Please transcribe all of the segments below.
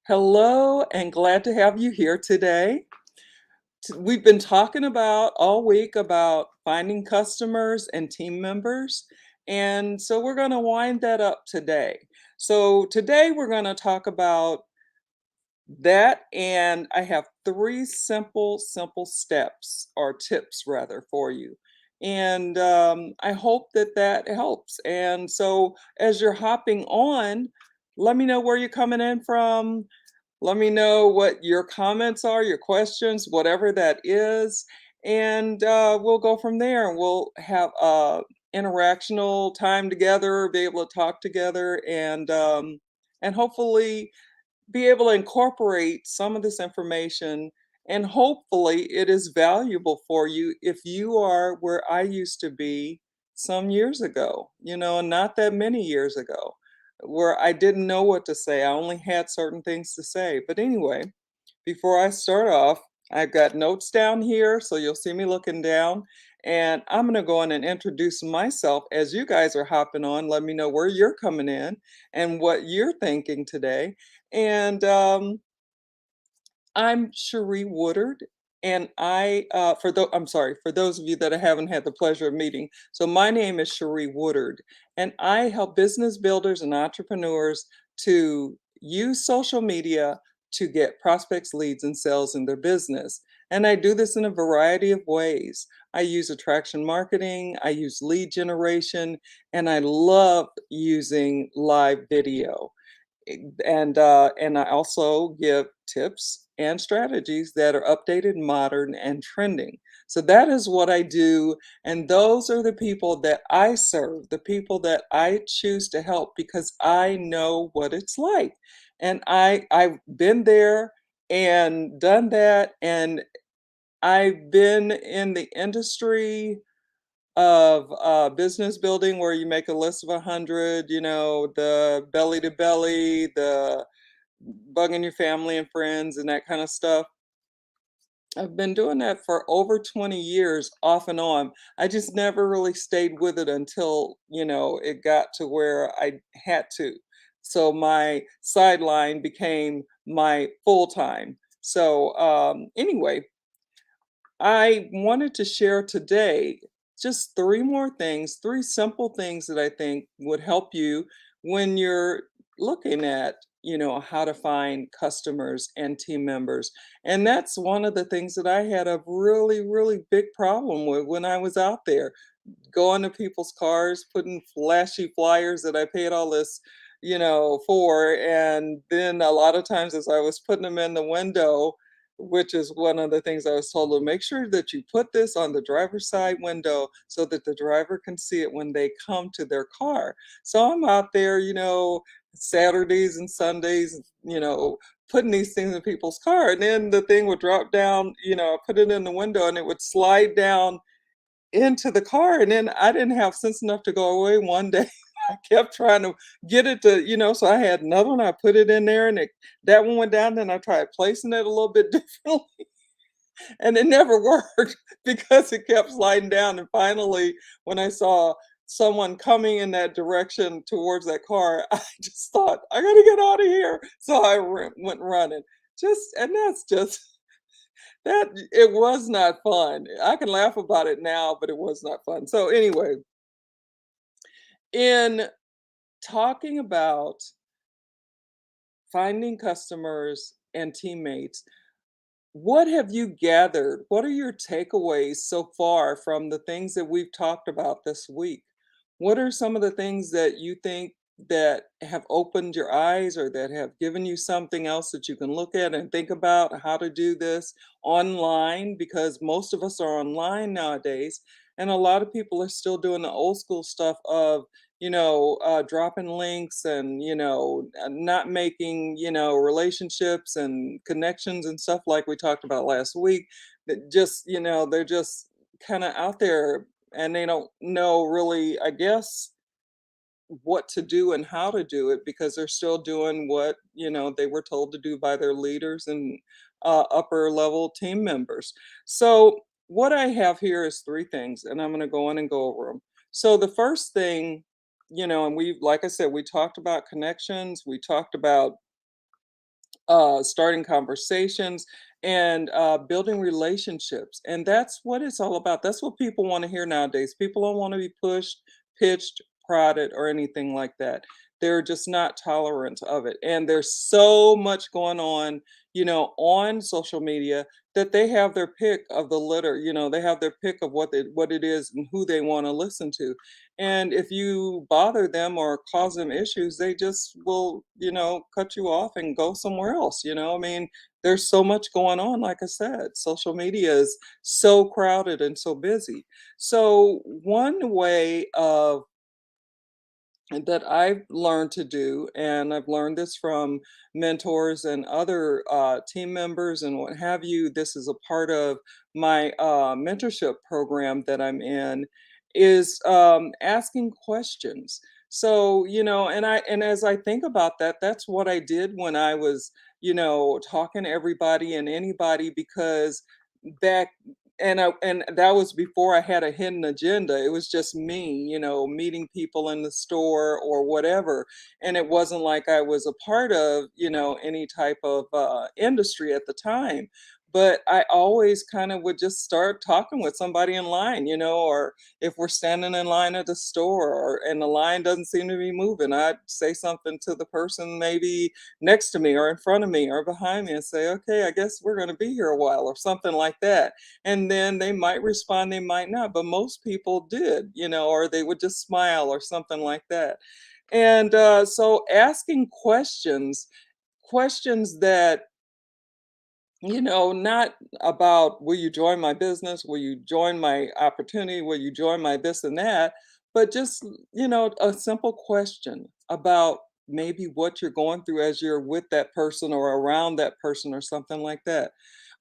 Hello, and glad to have you here today. We've been talking about all week about finding customers and team members, and so we're going to wind that up today. So, today we're going to talk about that, and I have three simple steps or tips rather for you. And I hope that that helps. And so, as you're hopping on, let me know where you're coming in from. Let me know what your comments are, your questions, whatever that is, and we'll go from there. And we'll have interactional time together, be able to talk together, and hopefully be able to incorporate some of this information. And hopefully, it is valuable for you if you are where I used to be some years ago, not that many years ago, where I didn't know what to say. I only had certain things to say. But anyway, before I start off, I've got notes down here, so you'll see me looking down. And I'm going to go on and introduce myself as you guys are hopping on. Let me know where you're coming in and what you're thinking today. And I'm Cherie Woodard, and I'm sorry, for those of you that I haven't had the pleasure of meeting. So my name is Cherie Woodard, and I help business builders and entrepreneurs to use social media to get prospects, leads, and sales in their business. And I do this in a variety of ways. I use attraction marketing, I use lead generation, and I love using live video. And I also give tips and strategies that are updated, modern, and trending. So that is what I do, and those are the people that I serve, the people that I choose to help because I know what it's like. And I've been there and done that, and I've been in the industry of business building where you make a list of 100, the belly to belly, the bugging your family and friends and that kind of stuff. I've been doing that for over 20 years off and on. I just never really stayed with it until, it got to where I had to. So my sideline became my full time. So, anyway, I wanted to share today just three more things, three simple things that I think would help you when you're looking at, how to find customers and team members. And that's one of the things that I had a really big problem with when I was out there, going to people's cars, putting flashy flyers that I paid all this, for. And then a lot of times as I was putting them in the window, which is one of the things I was told to make sure that you put this on the driver's side window so that the driver can see it when they come to their car. So I'm out there, Saturdays and Sundays, putting these things in people's car. And then the thing would drop down, I put it in the window and it would slide down into the car, and then I didn't have sense enough to go away one day. I kept trying to get it to, so I had another one, I put it in there, and that one went down, then I tried placing it a little bit differently, and it never worked because it kept sliding down, and finally, when I saw someone coming in that direction towards that car, I just thought, "I gotta get out of here." So I went running. And that's just that it was not fun. I can laugh about it now, but it was not fun. So anyway, in talking about finding customers and teammates, what have you gathered? What are your takeaways so far from the things that we've talked about this week? What are some of the things that you think that have opened your eyes or that have given you something else that you can look at and think about how to do this online? Because most of us are online nowadays, and a lot of people are still doing the old school stuff of dropping links and, not making, relationships and connections and stuff like we talked about last week. That just, they're just kind of out there and they don't know really, I guess, what to do and how to do it because they're still doing what, they were told to do by their leaders and upper level team members. So, what I have here is three things, and I'm going to go on and go over them. So, the first thing, and like I said, we talked about connections, we talked about starting conversations and building relationships. And that's what it's all about. That's what people want to hear nowadays. People don't want to be pushed, pitched, prodded, or anything like that. They're just not tolerant of it. And there's so much going on, on social media that they have their pick of the litter. They have their pick of what it is and who they want to listen to. And if you bother them or cause them issues, they just will, cut you off and go somewhere else. I mean, there's so much going on. Like I said, social media is so crowded and so busy. So, one way of that I've learned to do, and I've learned this from mentors and other team members and what have you. This is a part of my mentorship program that I'm in, is asking questions. So, and as I think about that, that's what I did when I was, talking to everybody and anybody, because back and that was before I had a hidden agenda. It was just me, meeting people in the store or whatever. And it wasn't like I was a part of, any type of industry at the time. But I always kind of would just start talking with somebody in line, or if we're standing in line at the store and the line doesn't seem to be moving, I'd say something to the person maybe next to me or in front of me or behind me and say, okay, I guess we're going to be here a while or something like that. And then they might respond, they might not, but most people did, or they would just smile or something like that. And so asking questions that, not about will you join my business, will you join my opportunity, will you join my this and that, but just, a simple question about maybe what you're going through as you're with that person or around that person or something like that.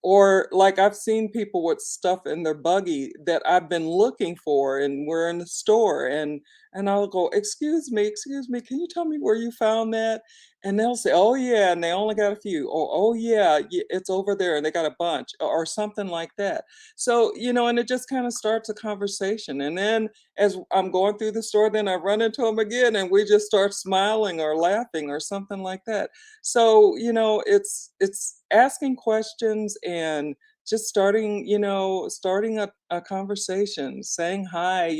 Or like I've seen people with stuff in their buggy that I've been looking for, and we're in the store, and I'll go, excuse me, can you tell me where you found that? And they'll say, "Oh, yeah," and they only got a few. Oh, yeah, it's over there," and they got a bunch, or something like that. So, and it just kinda starts a conversation, and then as I'm going through the store, then I run into them again, and we just start smiling or laughing or something like that. So, it's asking questions and just starting a conversation, saying hi,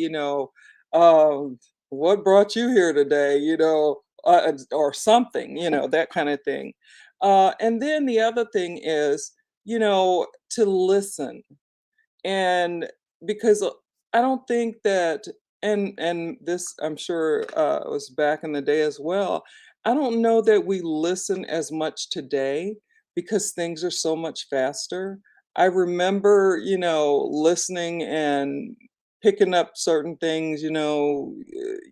"What brought you here today?" Or something, that kind of thing. And then the other thing is, to listen. And because I don't think that, and this I'm sure was back in the day as well. I don't know that we listen as much today because things are so much faster. I remember, listening and picking up certain things,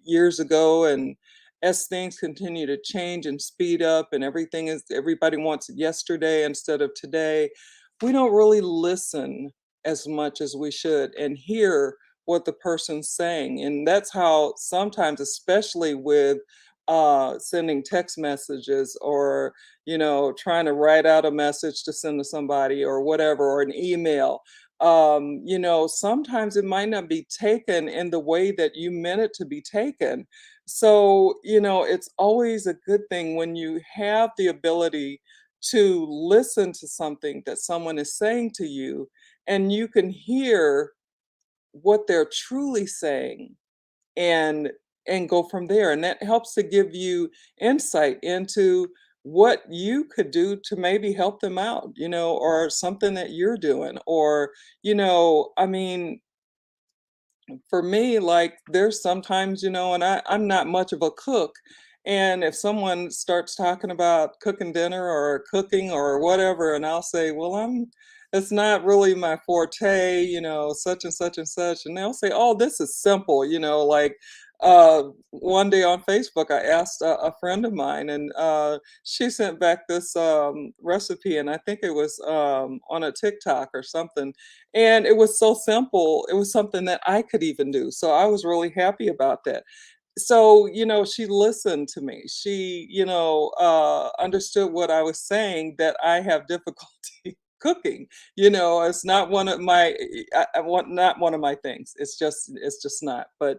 years ago, and as things continue to change and speed up and everybody wants it yesterday instead of today, we don't really listen as much as we should and hear what the person's saying. And that's how sometimes, especially with sending text messages, or, trying to write out a message to send to somebody or whatever, or an email. Sometimes it might not be taken in the way that you meant it to be taken. So, it's always a good thing when you have the ability to listen to something that someone is saying to you, and you can hear what they're truly saying, and go from there, and that helps to give you insight into what you could do to maybe help them out, or something that you're doing, or, I mean, for me, like, there's sometimes, and I'm not much of a cook. And if someone starts talking about cooking dinner or cooking or whatever, and I'll say, well, it's not really my forte, such and such and such. And they'll say, oh, this is simple, like, one day on Facebook, I asked a friend of mine, and she sent back this recipe, and I think it was on a TikTok or something, and it was so simple. It was something that I could even do. So I was really happy about that. So, she listened to me. She, understood what I was saying, that I have difficulty cooking. It's not one of my I want not one of my things. It's just not. But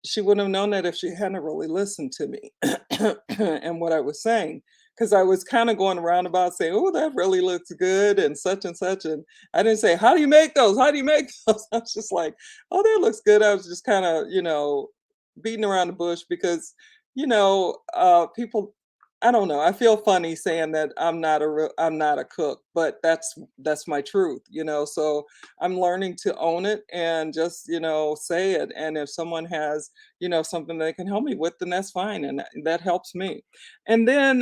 she wouldn't have known that if she hadn't really listened to me and what I was saying. because I was kind of going around about saying, "Oh, that really looks good," and such. And I didn't say, "How do you make those? How do you make those?" I was just like, "Oh, that looks good." I was just kind of, beating around the bush because, people. I don't know. I feel funny saying that I'm not a cook, but that's my truth, So I'm learning to own it and just, say it. And if someone has, something they can help me with, then that's fine, and that helps me. And then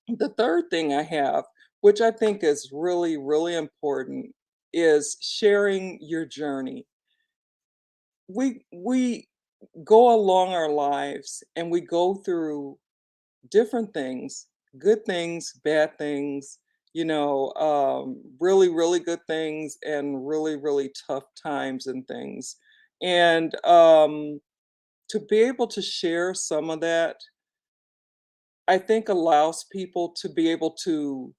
the third thing I have, which I think is really, really important, is sharing your journey. We go along our lives and we go through different things, good things, bad things, really, really good things and really, really tough times and things. And to be able to share some of that, I think allows people to be able to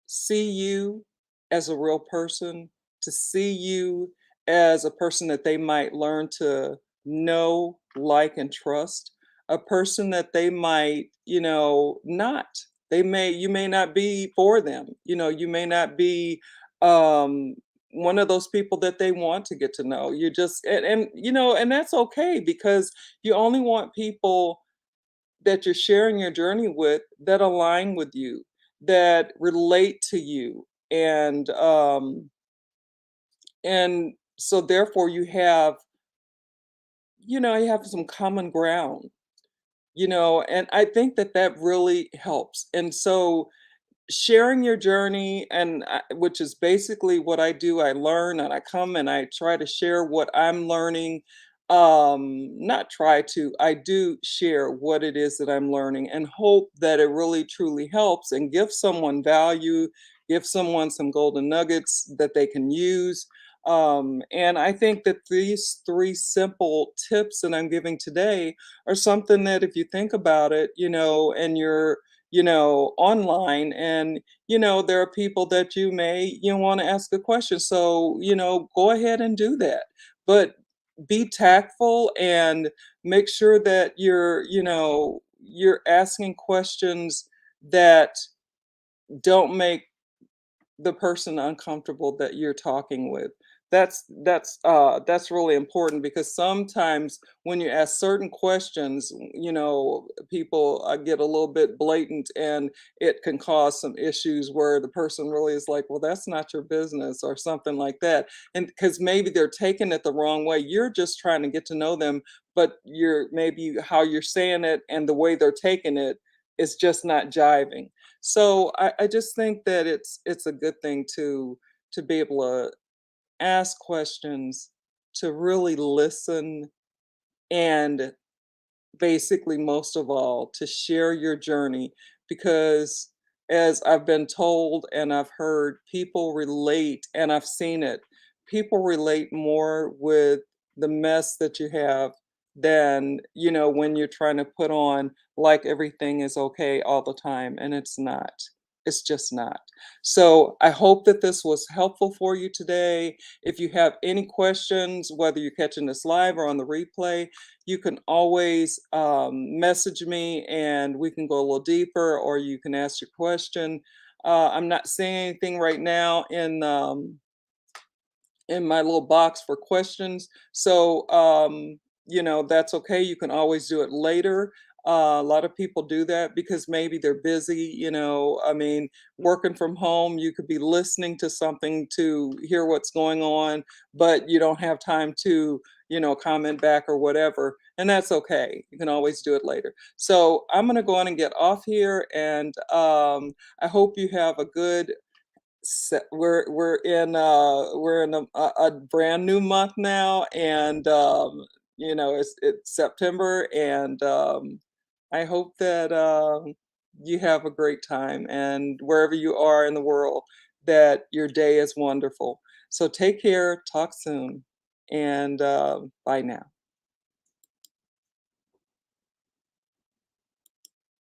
see you as a real person, to see you as a person that they might learn to know, like, and trust, a person that they might, not. You may not be for them, you may not be um, one of those people that they want to get to know. You just, and that's okay because you only want people that you're sharing your journey with that align with you, that relate to you. And so therefore you have some common ground, and I think that that really helps. And so sharing your journey which is basically what I do. I learn and I come and I try to share what I'm learning. Not try to, I do share what it is that I'm learning and hope that it really truly helps and give someone value, give someone some golden nuggets that they can use. And I think that these three simple tips that I'm giving today are something that if you think about it, and you're online, and there are people that you want to ask a question, so go ahead and do that, but be tactful and make sure that you're asking questions that don't make the person uncomfortable that you're talking with. That's really important because sometimes when you ask certain questions, people get a little bit blatant and it can cause some issues where the person really is like, well, that's not your business or something like that. And because maybe they're taking it the wrong way, you're just trying to get to know them, but you're maybe how you're saying it and the way they're taking it is just not jiving. So I just think that it's a good thing to be able to ask questions, to really listen, and basically most of all to share your journey, because as I've been told and I've heard, people relate, and I've seen it, people relate more with the mess that you have than when you're trying to put on like everything is okay all the time, and it's not. It's just not. So I hope that this was helpful for you today. If you have any questions, whether you're catching this live or on the replay, you can always message me and we can go a little deeper, or you can ask your question. I'm not saying anything right now in my little box for questions. So, that's okay. You can always do it later. A lot of people do that because maybe they're busy. I mean, working from home, you could be listening to something to hear what's going on, but you don't have time to, comment back or whatever. And that's okay. You can always do it later. So I'm going to go on and get off here. And I hope you have a good we're in a brand new month now, and it's September, and I hope that you have a great time, and wherever you are in the world, that your day is wonderful. So take care, talk soon, and bye now.